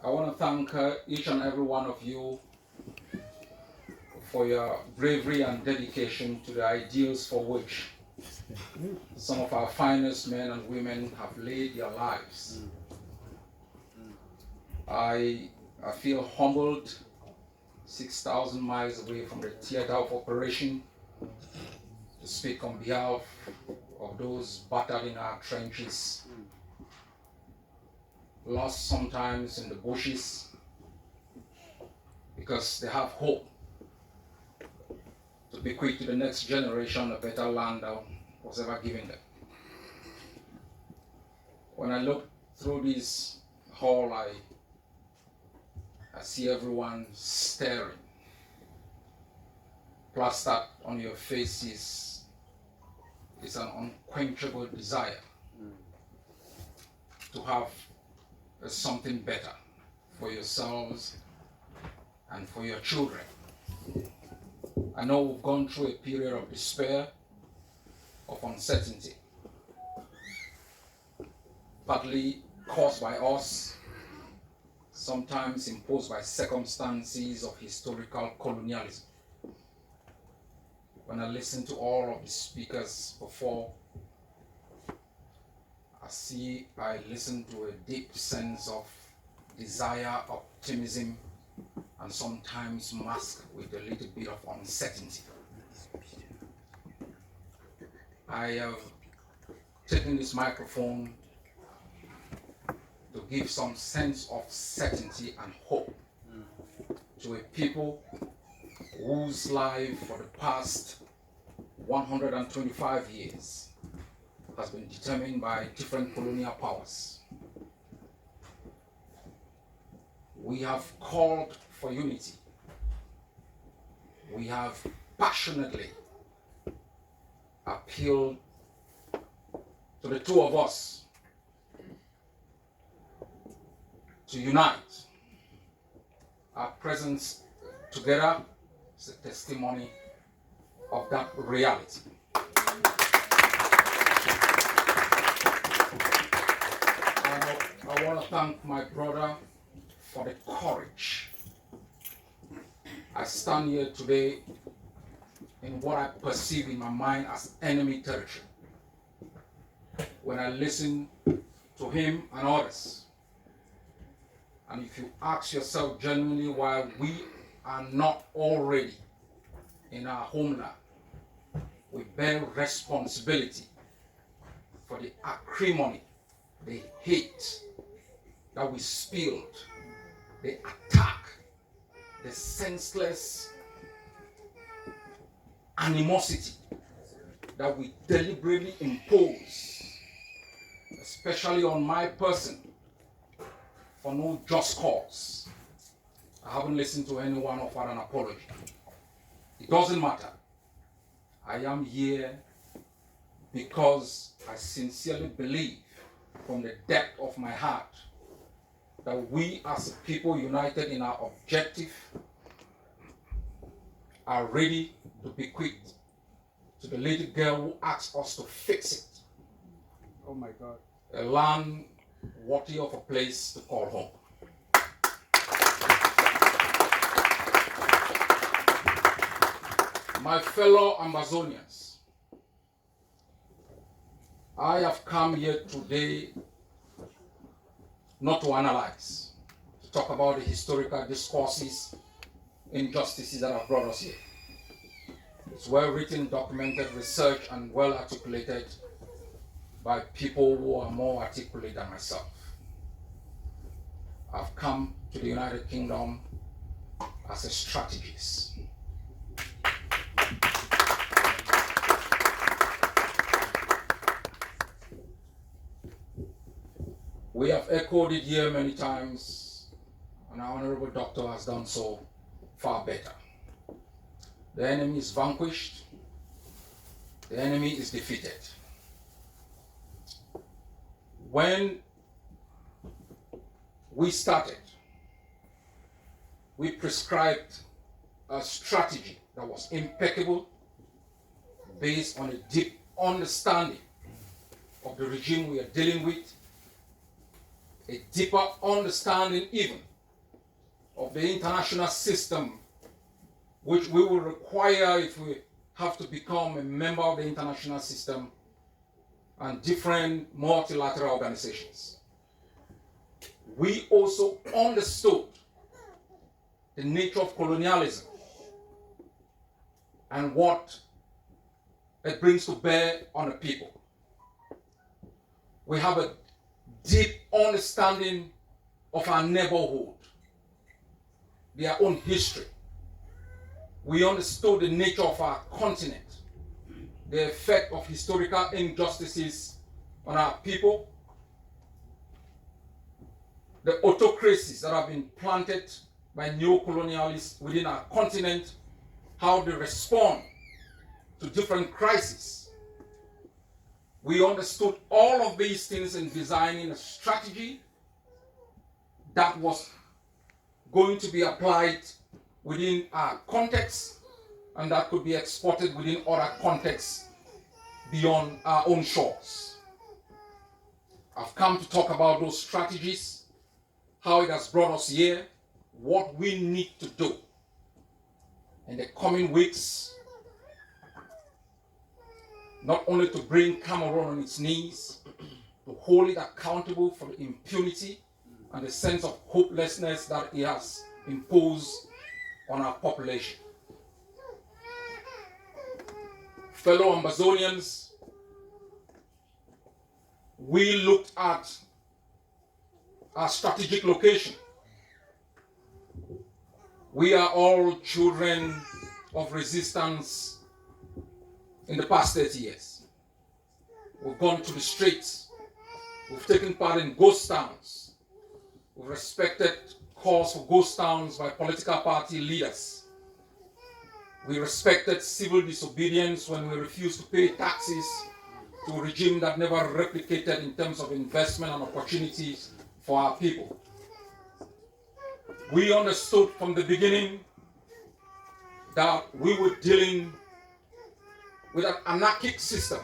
I want to thank each and every one of you for your bravery and dedication to the ideals for which some of our finest men and women have laid their lives. I feel humbled 6,000 miles away from the theater of operation to speak on behalf of those battered in our trenches, lost sometimes in the bushes, because they have hope to bequeath to the next generation a better land that was ever given them. When I look through this hall, I see everyone staring. Plastered on your faces is an unquenchable desire to have something better for yourselves and for your children. I know we've gone through a period of despair, of uncertainty, partly caused by us, sometimes imposed by circumstances of historical colonialism. When I listen to all of the speakers before, I listen to a deep sense of desire, optimism, and sometimes masked with a little bit of uncertainty. I have taken this microphone to give some sense of certainty and hope to a people whose life for the past 125 years has been determined by different colonial powers. We have called for unity. We have passionately appealed to the two of us to unite. Our presence together is a testimony of that reality. I want to thank my brother for the courage. I stand here today in what I perceive in my mind as enemy territory. When I listen to him and others, and if you ask yourself genuinely why we are not already in our homeland, we bear responsibility for the acrimony, the hate that we spilled, the attack, the senseless animosity that we deliberately impose, especially on my person, for no just cause. I haven't listened to anyone offer an apology. It doesn't matter. I am here because I sincerely believe from the depth of my heart that we as a people united in our objective are ready to bequeath to the little girl who asked us to fix it. Oh my God. A land worthy of a place to call home. My fellow Amazonians, I have come here today not to analyze, to talk about the historical discourses, injustices that have brought us here. It's well written, documented, researched, and well articulated by people who are more articulate than myself. I've come to the United Kingdom as a strategist. We have echoed it here many times, and our honorable doctor has done so far better. The enemy is vanquished, the enemy is defeated. When we started, we prescribed a strategy that was impeccable, based on a deep understanding of the regime we are dealing with, a deeper understanding even of the international system, which we will require if we have to become a member of the international system and different multilateral organizations. We also understood the nature of colonialism and what it brings to bear on the people. We have a deep understanding of our neighborhood, their own history. We understood the nature of our continent, the effect of historical injustices on our people, the autocracies that have been planted by neo-colonialists within our continent, how they respond to different crises. We understood all of these things in designing a strategy that was going to be applied within our context and that could be exported within other contexts beyond our own shores. I've come to talk about those strategies, how it has brought us here, what we need to do in the coming weeks, not only to bring Cameroun on its knees, to hold it accountable for the impunity and the sense of hopelessness that it has imposed on our population. Fellow Amazonians, we looked at our strategic location. We are all children of resistance in the past 30 years. We've gone to the streets. We've taken part in ghost towns. We've respected calls for ghost towns by political party leaders. We respected civil disobedience when we refused to pay taxes to a regime that never replicated in terms of investment and opportunities for our people. We understood from the beginning that we were dealing with an anarchic system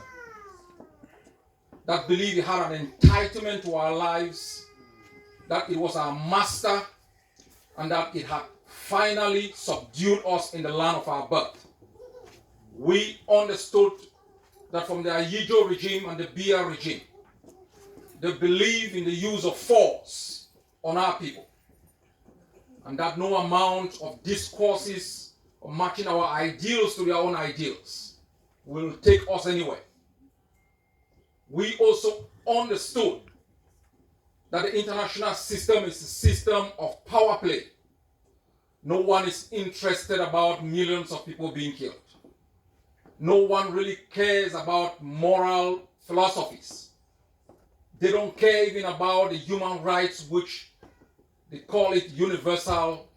that believed it had an entitlement to our lives, that it was our master, and that it had finally subdued us in the land of our birth. We understood that from the Ayijo regime and the Biya regime, they believed in the use of force on our people, and that no amount of discourses or matching our ideals to their own ideals will take us anywhere. We also understood that the international system is a system of power play. No one is interested about millions of people being killed. No one really cares about moral philosophies. They don't care even about the human rights, which they call it universal,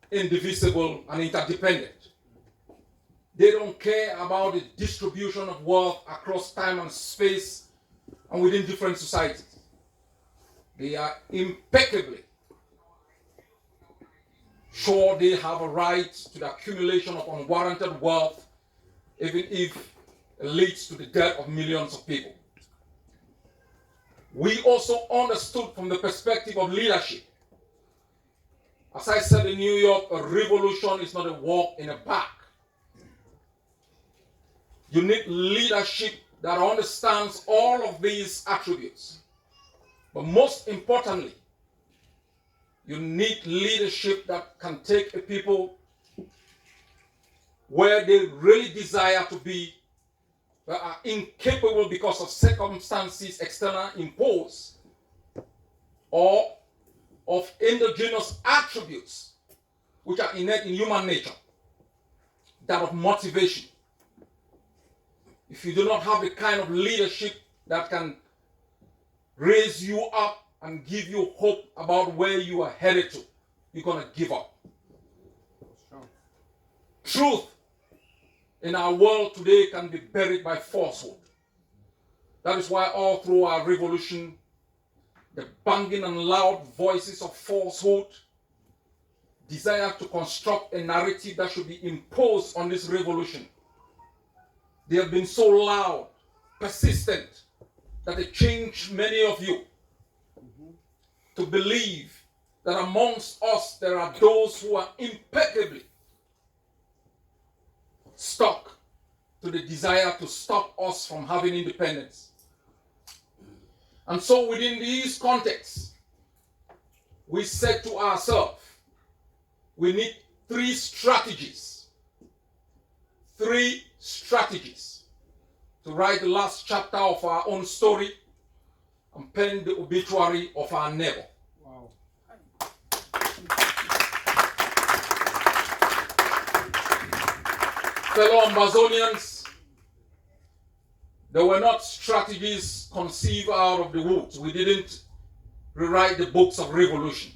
indivisible, and interdependent. They don't care about the distribution of wealth across time and space and within different societies. They are impeccably sure they have a right to the accumulation of unwarranted wealth, even if it leads to the death of millions of people. We also understood from the perspective of leadership. As I said in New York, a revolution is not a walk in a park. You need leadership that understands all of these attributes. But most importantly, you need leadership that can take a people where they really desire to be, but are incapable because of circumstances external imposed, or of endogenous attributes which are innate in human nature, that of motivation. If you do not have the kind of leadership that can raise you up and give you hope about where you are headed to, you're going to give up. Truth in our world today can be buried by falsehood. That is why all through our revolution, the banging and loud voices of falsehood desire to construct a narrative that should be imposed on this revolution. They have been so loud, persistent, that they changed many of you to believe that amongst us there are those who are impeccably stuck to the desire to stop us from having independence. And so within these contexts, we said to ourselves, we need three strategies to write the last chapter of our own story and pen the obituary of our neighbor. Wow. Fellow Amazonians, there were not strategies conceived out of the woods. We didn't rewrite the books of revolution.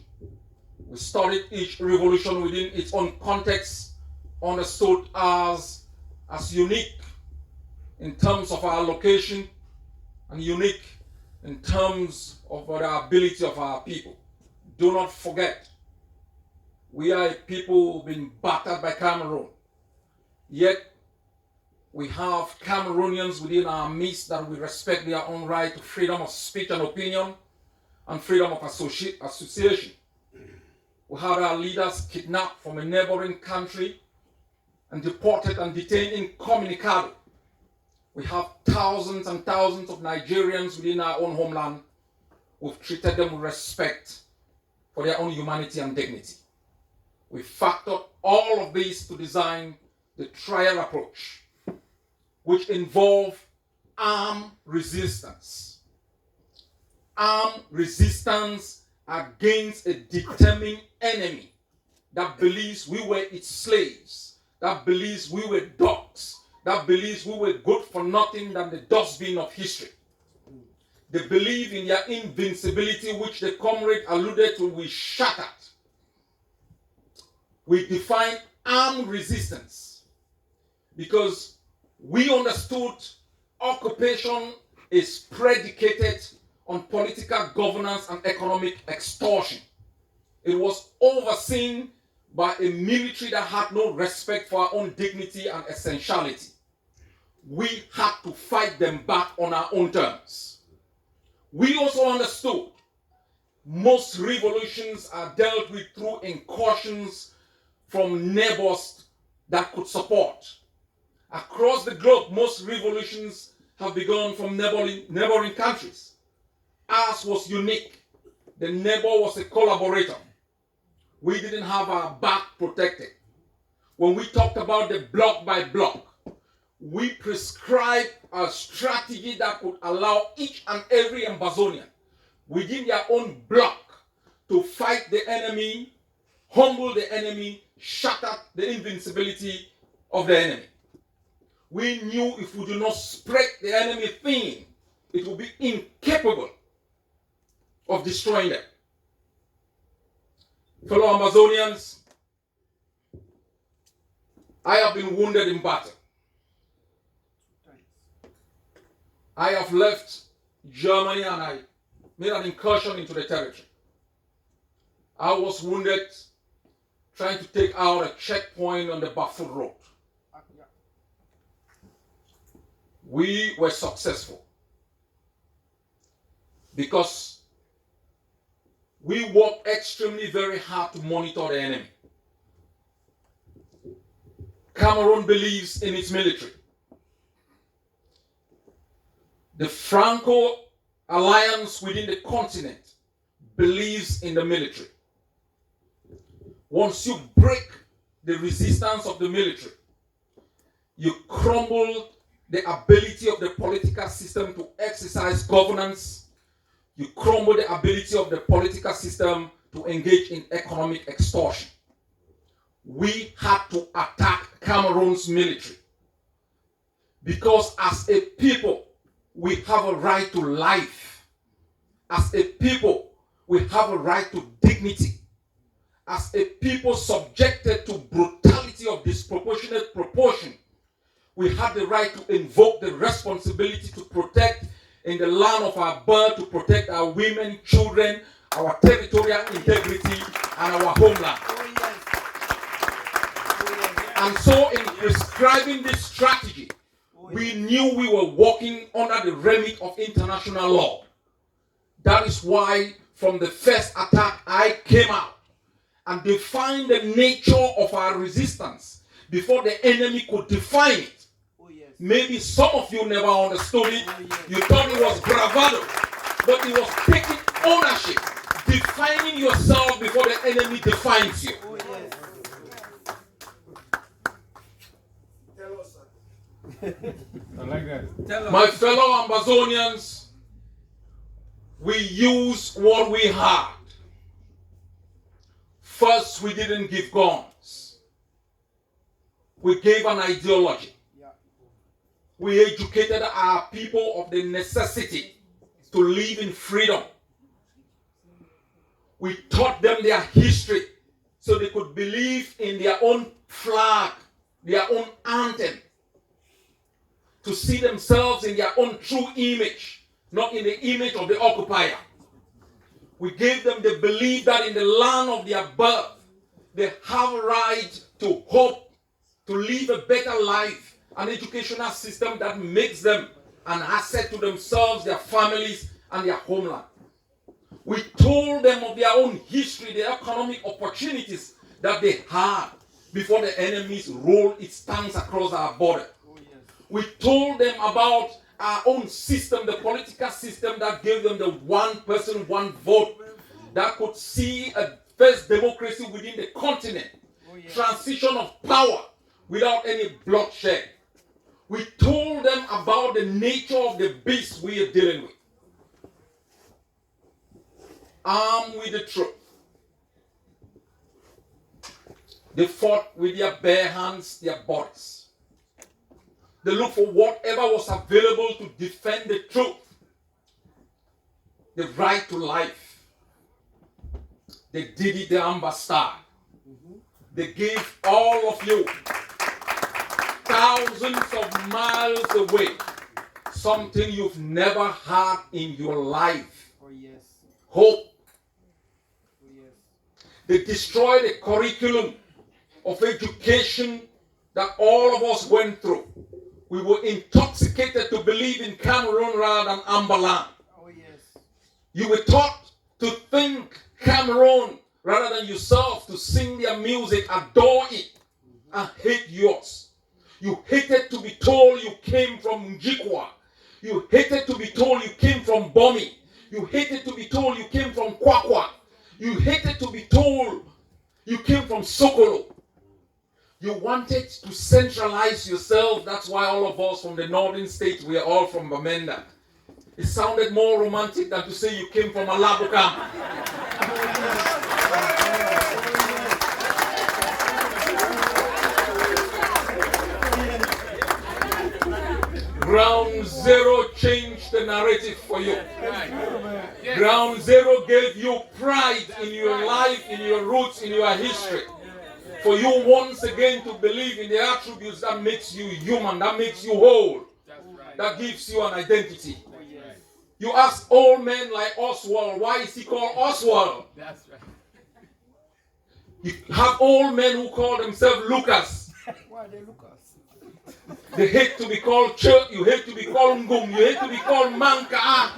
We studied each revolution within its own context, understood as unique in terms of our location and unique in terms of the ability of our people. Do not forget, we are a people who've been battered by Cameroon. Yet, we have Cameroonians within our midst that we respect their own right to freedom of speech and opinion and freedom of association. We had our leaders kidnapped from a neighboring country and deported and detained incommunicado. We have thousands and thousands of Nigerians within our own homeland. We've treated them with respect for their own humanity and dignity. We factored all of these to design the trial approach, which involved armed resistance. Armed resistance against a determined enemy that believes we were its slaves, that believes we were dogs, that believes we were good for nothing than the dustbin of history. They believe in their invincibility, which the comrade alluded to, we shattered. We defined armed resistance because we understood occupation is predicated on political governance and economic extortion. It was overseen by a military that had no respect for our own dignity and essentiality. We had to fight them back on our own terms. We also understood most revolutions are dealt with through incursions from neighbors that could support. Across the globe, most revolutions have begun from neighboring countries. Ours was unique. The neighbor was a collaborator. We didn't have our back protected. When we talked about the block by block, we prescribed a strategy that would allow each and every Amazonian within their own block to fight the enemy, humble the enemy, shatter the invincibility of the enemy. We knew if we do not spread the enemy thin, it will be incapable of destroying them. Fellow Amazonians, I have been wounded in battle. I have left Germany and I made an incursion into the territory. I was wounded trying to take out a checkpoint on the Baffle Road. We were successful because we worked extremely very hard to monitor the enemy. Cameroon believes in its military. The Franco alliance within the continent believes in the military. Once you break the resistance of the military, you crumble the ability of the political system to exercise governance. You crumble the ability of the political system to engage in economic extortion. We had to attack Cameroon's military because as a people, we have a right to life. As a people, we have a right to dignity. As a people subjected to brutality of disproportionate proportion, we have the right to invoke the responsibility to protect in the land of our birth, to protect our women, children, our territorial integrity, and our homeland. And so in prescribing this strategy, we knew we were working under the remit of international law. That is why from the first attack, I came out and defined the nature of our resistance before the enemy could define it. Oh, yes. Maybe some of you never understood it. Oh, yes. You thought it was bravado, but it was taking ownership, defining yourself before the enemy defines you. Oh, yes. I like that. Tell us. My fellow Ambazonians, we used what we had. First, we didn't give guns. We gave an ideology. Yeah. We educated our people of the necessity to live in freedom. We taught them their history so they could believe in their own flag, their own anthem, to see themselves in their own true image, not in the image of the occupier. We gave them the belief that in the land of their birth, they have a right to hope, to live a better life, an educational system that makes them an asset to themselves, their families, and their homeland. We told them of their own history, their economic opportunities that they had before the enemies rolled its tanks across our border. Oh, yes. We told them about our own system, the political system that gave them the one person, one vote, that could see a first democracy within the continent, Oh, yes. transition of power without any bloodshed. We told them about the nature of the beast we are dealing with. Armed with the truth. They fought with their bare hands, their bodies. They looked for whatever was available to defend the truth, the right to life. They did it the Amber Star. They gave all of you, thousands of miles away, something you've never had in your life. Oh, yes. Hope. Oh, yes. They destroyed the curriculum of education that all of us went through. We were intoxicated to believe in Cameroun rather than Amberland. Oh, yes. You were taught to think Cameroun rather than yourself, to sing their music, adore it, and hate yours. You hated to be told you came from Njikwa. You hated to be told you came from Bomi. You hated to be told you came from Kwakwa. You hated to be told you came from Sokolo. You wanted to centralize yourself. That's why all of us from the northern states, we are all from Bamenda. It sounded more romantic than to say you came from Alabukam. Ground Zero changed the narrative for you. Ground Zero gave you pride in your life, in your roots, in your history. For you once again to believe in the attributes that makes you human, that makes you whole, that gives you an identity. You ask old men like Oswald, why is he called Oswald? That's right. You have old men who call themselves Lucas. Why they look us? They hate to be called Church, you hate to be called Ngum, you hate to be called Manka.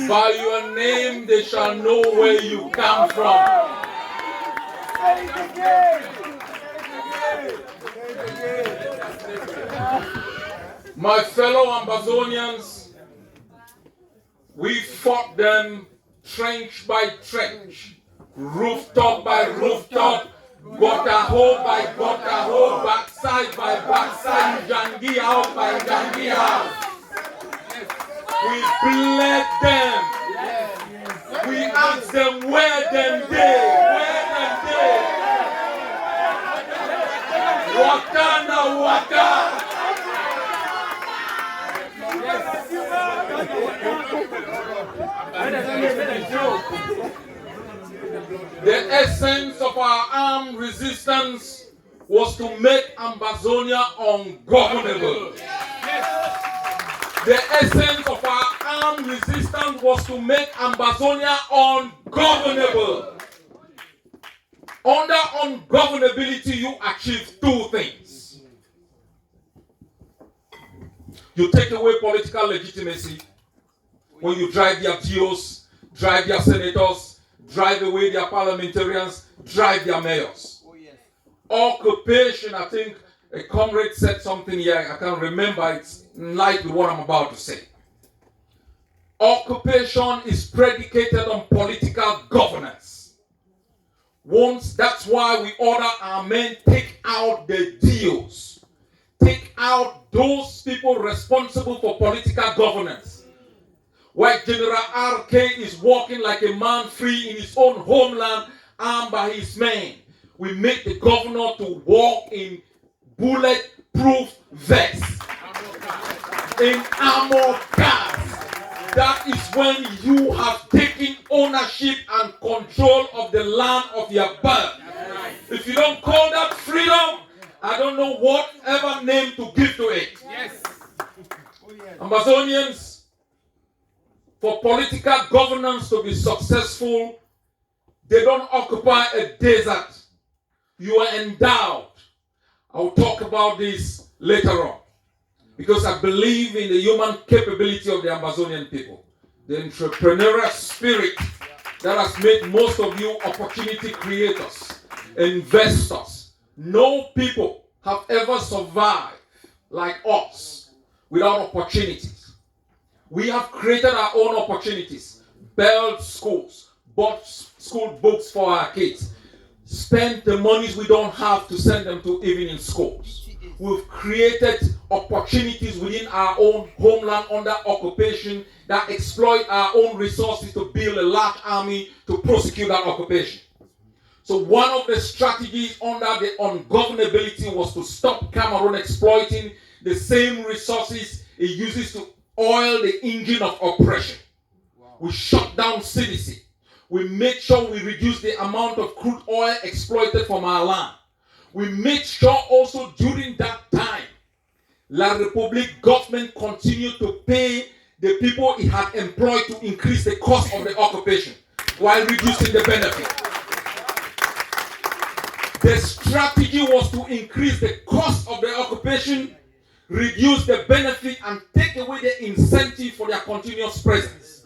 By your name they shall know where you come from. Say it again. Say it again. My fellow Ambazonians, we fought them trench by trench, rooftop by rooftop, gutter hole by gutter hole, backside by backside, Gangi house by Gangi house. We bled them. We asked them where them they, Waka na waka. The essence of our armed resistance was to make Ambazonia ungovernable. The essence of our armed resistance was to make Ambazonia ungovernable. Under ungovernability, you achieve two things. You take away political legitimacy when you drive their GOs, drive their senators, drive away their parliamentarians, drive their mayors. Oh, yes. Occupation, I think a comrade said something here, I can't remember, it's in line with what I'm about to say. Occupation is predicated on political governance. That's why we order our men take out the DOs. Take out those people responsible for political governance. While General RK is walking like a man free in his own homeland, armed by his men, we make the governor to walk in bulletproof vests, in armored cars. That is when you have taken ownership and control of the land of your birth. If you don't call that freedom, I don't know whatever name to give to it. Yes. Amazonians, for political governance to be successful, they don't occupy a desert. You are endowed. I'll talk about this later on, because I believe in the human capability of the Amazonian people, the entrepreneurial spirit that has made most of you opportunity creators, investors. No people have ever survived like us without opportunities. We have created our own opportunities, built schools, bought school books for our kids, spent the monies we don't have to send them to evening schools. We've created opportunities within our own homeland under occupation that exploit our own resources to build a large army to prosecute that occupation. So one of the strategies under the ungovernability was to stop Cameroon exploiting the same resources it uses to oil the engine of oppression. Wow. We shut down CDC. We made sure we reduced the amount of crude oil exploited from our land. We made sure also during that time, La Republique government continued to pay the people it had employed to increase the cost of the occupation while reducing the benefit. The strategy was to increase the cost of the occupation, reduce the benefit, and take away the incentive for their continuous presence.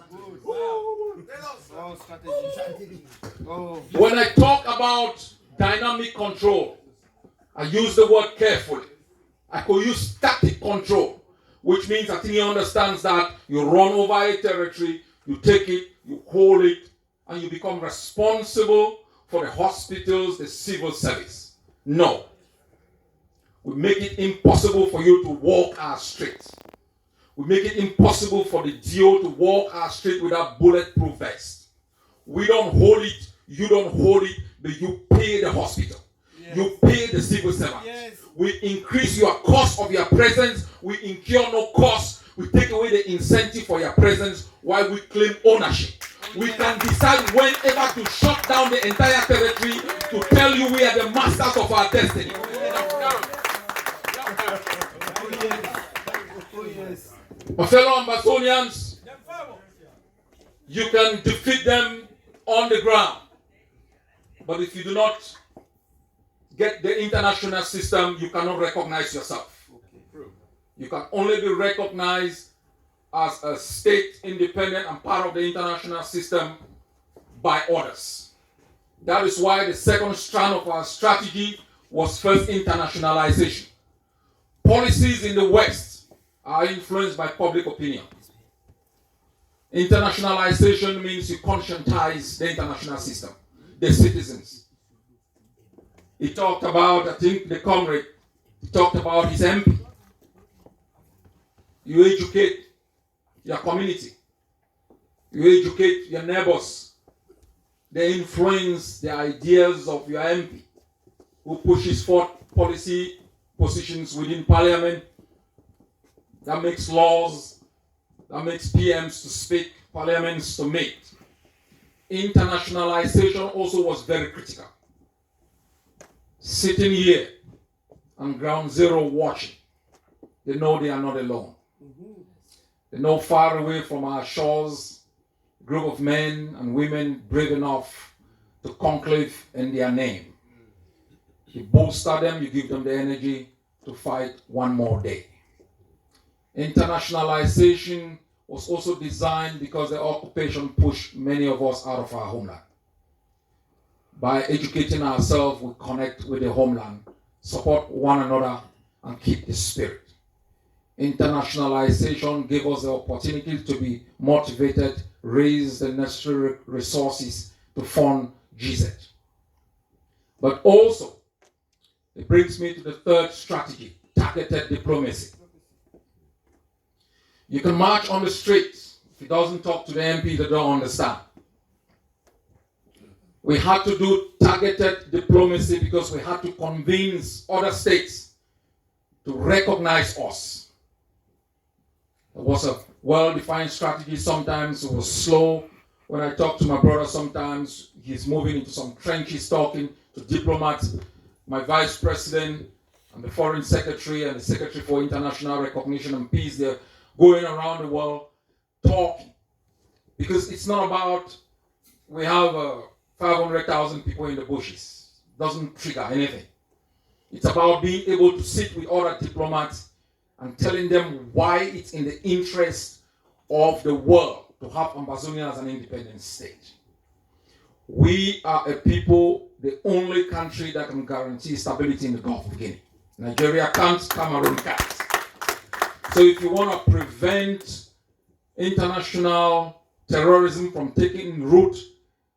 When I talk about dynamic control, I use the word carefully. I could use static control, which means I think he understands that you run over a territory, you take it, you hold it, and you become responsible for the hospitals, the civil service. No. We make it impossible for you to walk our streets. We make it impossible for the DO to walk our street without bulletproof vest. We don't hold it, you don't hold it, but you pay the hospital. Yes. You pay the civil servant. Yes. We increase your cost of your presence. We incur no cost. We take away the incentive for your presence while we claim ownership. We can decide whenever to shut down the entire territory to tell you we are the masters of our destiny. My fellow Amazonians, you can defeat them on the ground. But if you do not get the international system, you cannot recognize yourself. You can only be recognized as a state independent and part of the international system by orders. That is why the second strand of our strategy was first internationalization. Policies in the West are influenced by public opinion. Internationalization means you conscientize the international system, the citizens. He talked about, I think the comrade, he talked about his MP. You educate your community. You educate your neighbors. They influence the ideas of your MP, who pushes forth policy positions within parliament, that makes laws, that makes PMs to speak, parliaments to make. Internationalization also was very critical. Sitting here on ground zero watching, they know they are not alone. They know far away from our shores, a group of men and women brave enough to conclave in their name. You bolster them, you give them the energy to fight one more day. Internationalization was also designed because the occupation pushed many of us out of our homeland. By educating ourselves, we connect with the homeland, support one another, and keep the spirit. Internationalization gave us the opportunity to be motivated, raise the necessary resources to fund GZ. But also, it brings me to the third strategy, targeted diplomacy. You can march on the streets. If he doesn't talk to the MP, they don't understand. We had to do targeted diplomacy because we had to convince other states to recognize us. It was a well-defined strategy. Sometimes it was slow. When I talk to my brother, sometimes he's moving into some trenches talking to diplomats. My vice president and the foreign secretary and the secretary for international recognition and peace, they're going around the world talking. Because it's not about we have 500,000 people in the bushes. It doesn't trigger anything. It's about being able to sit with other diplomats and telling them why it's in the interest of the world to have Ambazonia as an independent state. We are a people, the only country that can guarantee stability in the Gulf of Guinea. Nigeria can't, Cameroun can't. So if you want to prevent international terrorism from taking root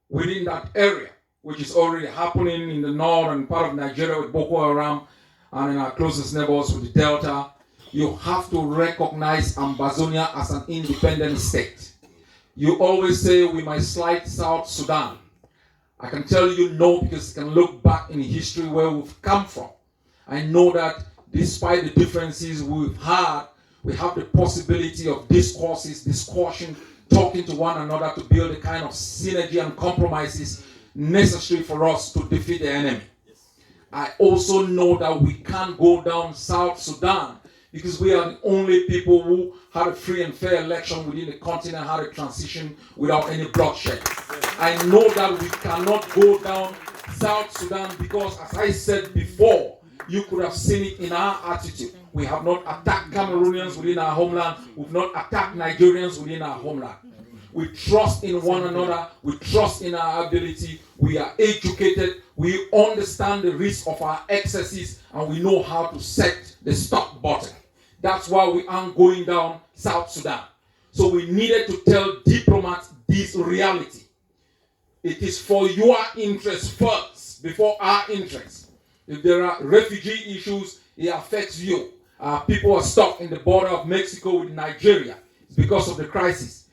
within that area, which is already happening in the northern part of Nigeria with Boko Haram and in our closest neighbors with the Delta, you have to recognize Ambazonia as an independent state. You always say we might slight South Sudan. I can tell you no, because you can look back in history where we've come from. I know that despite the differences we've had, we have the possibility of discussion, talking to one another to build the kind of synergy and compromises necessary for us to defeat the enemy. I also know that we can't go down South Sudan because we are the only people who had a free and fair election within the continent, had a transition without any bloodshed. I know that we cannot go down South Sudan because, as I said before, you could have seen it in our attitude. We have not attacked Cameroonians within our homeland. We've not attacked Nigerians within our homeland. We trust in one another. We trust in our ability. We are educated. We understand the risk of our excesses, and we know how to set the stop button. That's why we aren't going down South Sudan. So we needed to tell diplomats this reality. It is for your interest first, before our interest. If there are refugee issues, it affects you. People are stuck in the border of Mexico with Nigeria because of the crisis.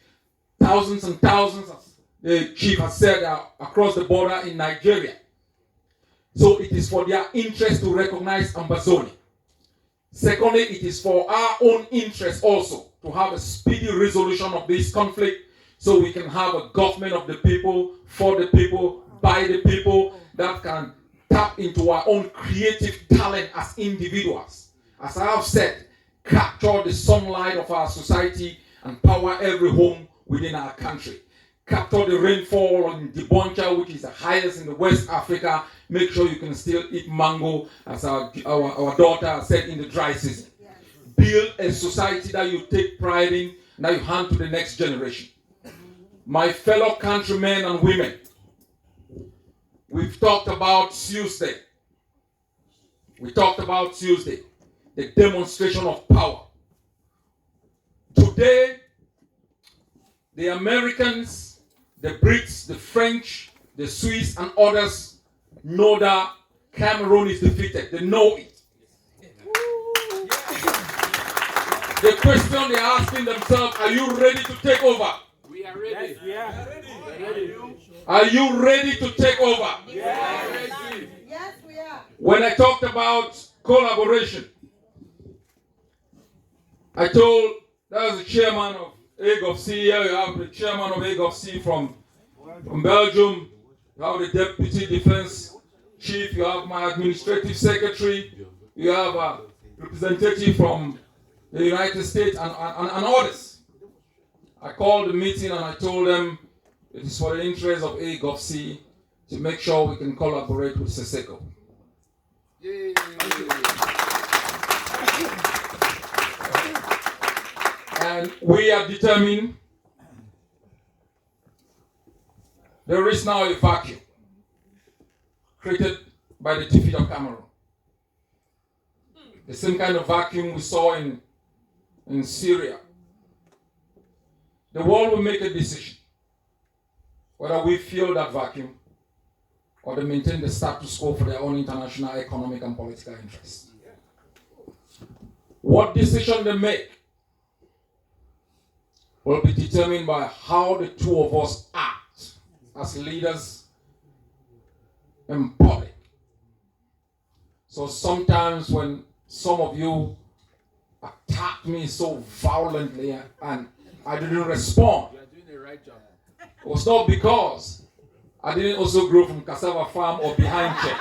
Thousands and thousands, as the chief has said, are across the border in Nigeria. So it is for their interest to recognize Ambazonia. Secondly, it is for our own interest also to have a speedy resolution of this conflict so we can have a government of the people, for the people, by the people, that can tap into our own creative talent as individuals. As I have said, capture the sunlight of our society and power every home within our country. Capture the rainfall in Diboncha, which is the highest in the West Africa. Make sure you can still eat mango, as our daughter said, in the dry season. Build a society that you take pride in, that you hand to the next generation. My fellow countrymen and women, we've talked about Tuesday. We talked about Tuesday, the demonstration of power. Today, the Americans, the Brits, the French, the Swiss, and others know that Cameroon is defeated. They know it. The question they're asking themselves, are you ready to take over? We are ready. Yes, we are. Ready. Are you ready to take over? Yes. Yes, we are. When I talked about collaboration, I told, that was the chairman of AGovC. Here you have the chairman of AGovC from Belgium. You have the deputy defense chief. You have my administrative secretary. You have a representative from the United States and others. I called the meeting and I told them it is for the interest of AGovC to make sure we can collaborate with Seseko. And we are determined there is now a vacuum created by the defeat of Cameroun. The same kind of vacuum we saw in Syria. The world will make a decision whether we fill that vacuum or they maintain the status quo for their own international economic and political interests. What decision they make will be determined by how the two of us act as leaders in public. So sometimes when some of you attack me so violently and I didn't respond, You are doing the right job. it was not because I didn't also grow from cassava farm or behind check,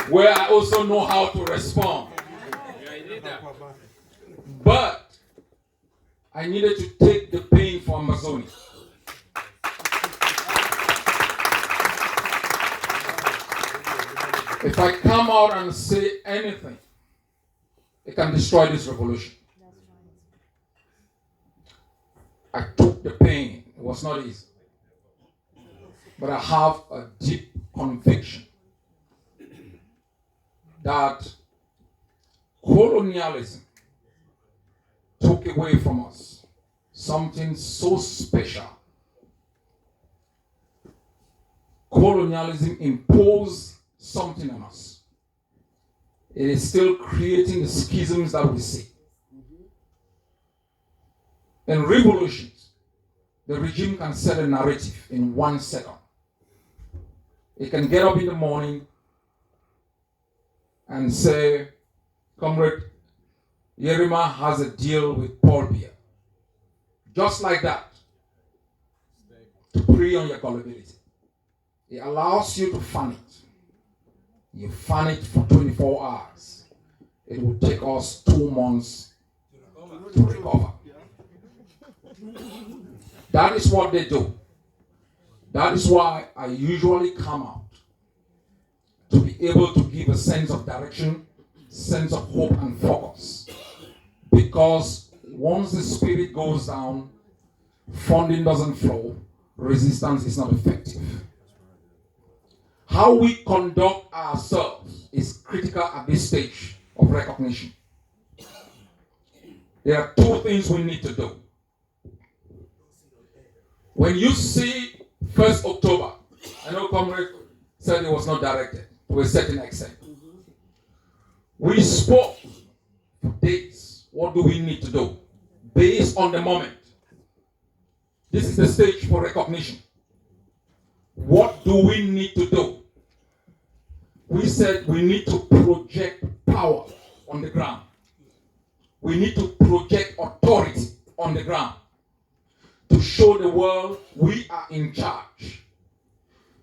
where I also know how to respond. You are a leader. But I needed to take the pain for Amazonia. If I come out and say anything, it can destroy this revolution. I took the pain. It was not easy. But I have a deep conviction that colonialism took away from us something so special. Colonialism imposed something on us. It is still creating the schisms that we see. In revolutions, the regime can set a narrative in 1 second. It can get up in the morning and say, Comrade Yerima has a deal with Paul Biya. Just like that. To prey on your gullibility. It allows you to fan it. You fan it for 24 hours. It will take us 2 months to recover. That is what they do. That is why I usually come out to be able to give a sense of direction, sense of hope and focus. Because once the spirit goes down, funding doesn't flow, resistance is not effective. How we conduct ourselves is critical at this stage of recognition. There are 2 things we need to do. When you see 1st October, I know Comrade said it was not directed to a certain extent. We spoke for days. What do we need to do? Based on the moment. This is the stage for recognition. What do we need to do? We said we need to project power on the ground. We need to project authority on the ground. To show the world we are in charge.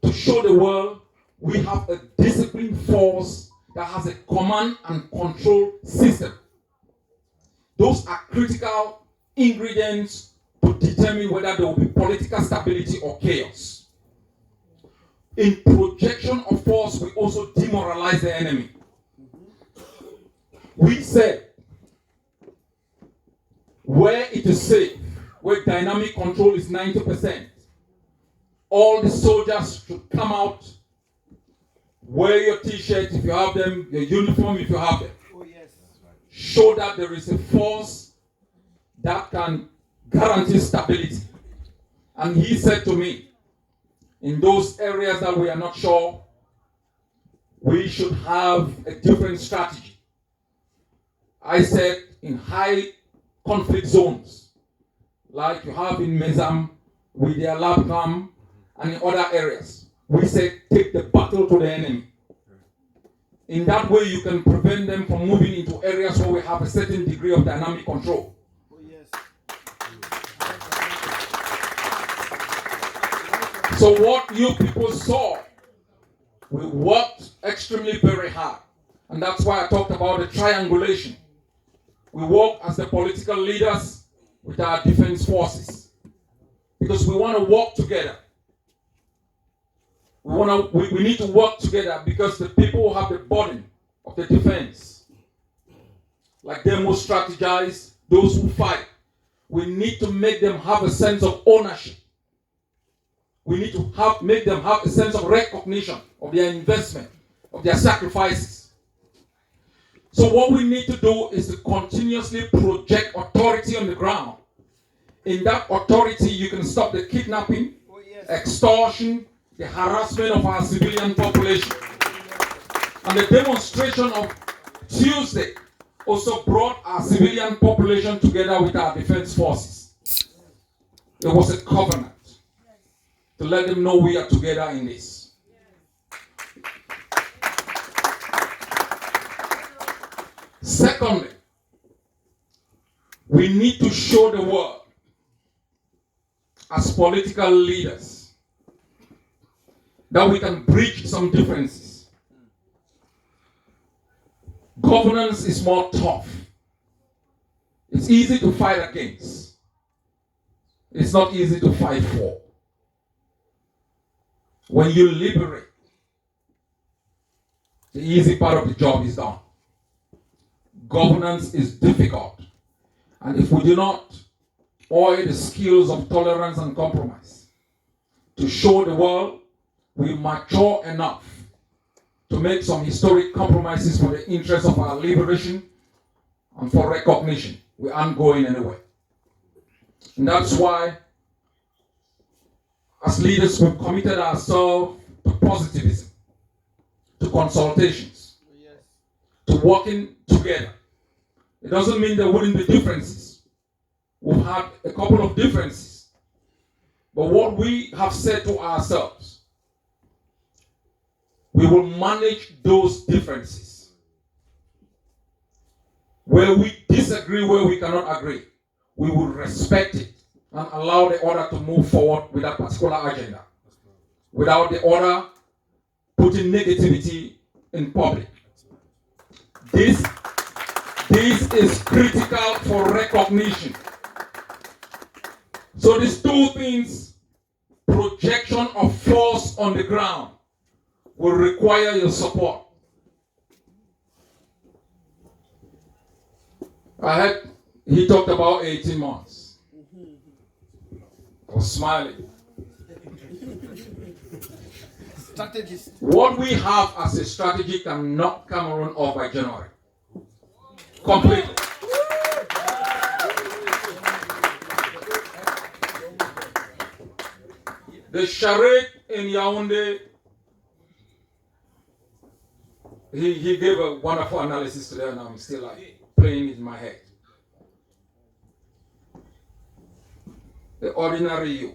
To show the world we have a disciplined force that has a command and control system. Those are critical ingredients to determine whether there will be political stability or chaos. In projection of force, we also demoralize the enemy. We said, where it is safe, where dynamic control is 90%, all the soldiers should come out, wear your t-shirts if you have them, your uniform if you have them. Oh, yes. Show that there is a force that can guarantee stability. And he said to me, in those areas that we are not sure, we should have a different strategy. I said in high conflict zones, like you have in Mezam, with their Labcam, and in other areas, we said take the battle to the enemy. In that way, you can prevent them from moving into areas where we have a certain degree of dynamic control. Oh, yes. So what you people saw, we worked extremely very hard. And that's why I talked about the triangulation. We work as the political leaders with our defense forces. Because we want to work together we need to work together because the people have the burden of the defense. Like them who strategize, those who fight. We need to make them have a sense of ownership. We need to make them have a sense of recognition of their investment, of their sacrifices. So what we need to do is to continuously project authority on the ground. In that authority, you can stop the kidnapping, extortion, the harassment of our civilian population. And the demonstration of Tuesday also brought our civilian population together with our defense forces. It was a covenant to let them know we are together in this. Secondly, we need to show the world as political leaders that we can bridge some differences. Governance is more tough. It's easy to fight against. It's not easy to fight for. When you liberate, the easy part of the job is done. Governance is difficult. And if we do not oil the skills of tolerance and compromise to show the world we mature enough to make some historic compromises for the interest of our liberation and for recognition, we aren't going anywhere. And that's why, as leaders, we've committed ourselves to positivism, to consultations, to working together. It doesn't mean there wouldn't be differences. We've had a couple of differences. But what we have said to ourselves, we will manage those differences. Where we disagree, where we cannot agree, we will respect it and allow the other to move forward with that particular agenda, without the other putting negativity in public. This is critical for recognition. So these two things, projection of force on the ground, will require your support. He talked about 18 months. I was smiling. Strategist. What we have as a strategy can knock Cameroon off by January. Completely. The charade in Yaoundé, he gave a wonderful analysis today, and I'm still like playing it in my head. The ordinary you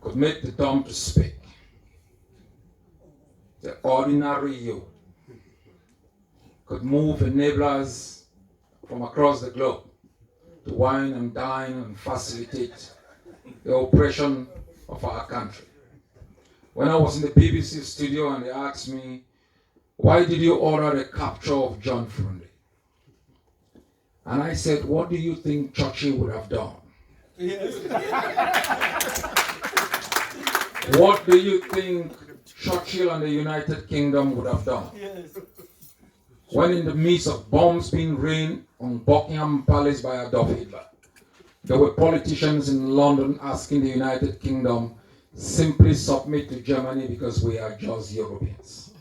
could make the dumb to speak. The ordinary you could move enablers from across the globe to wine and dine and facilitate the oppression of our country. When I was in the BBC studio and they asked me, why did you order the capture of John Frundi? And I said, what do you think Churchill would have done? Yes. What do you think Churchill and the United Kingdom would have done? Yes. When in the midst of bombs being rained on Buckingham Palace by Adolf Hitler, there were politicians in London asking the United Kingdom, simply submit to Germany because we are just Europeans.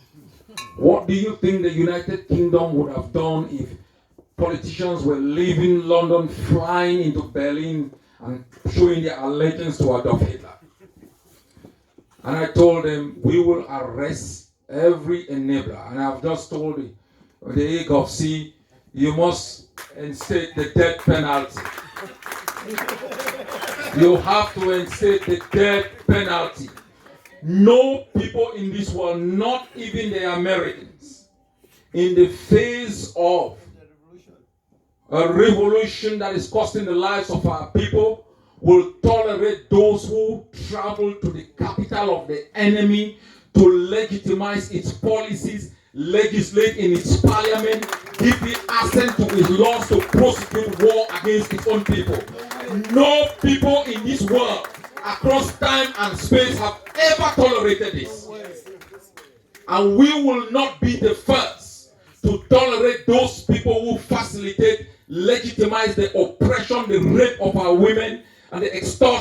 What do you think the United Kingdom would have done if politicians were leaving London, flying into Berlin and showing their allegiance to Adolf Hitler? And I told them, we will arrest every enabler. And I've just told the AGovC, you must instate the death penalty. You have to instate the death penalty. No people in this world, not even the Americans, in the face of a revolution that is costing the lives of our people, will tolerate those who travel to the capital of the enemy to legitimize its policies, legislate in its parliament, give the assent to its laws to prosecute war against its own people. No people in this world across time and space have ever tolerated this. And we will not be the first to tolerate those people who facilitate, legitimize the oppression, the rape of our women, and the extortion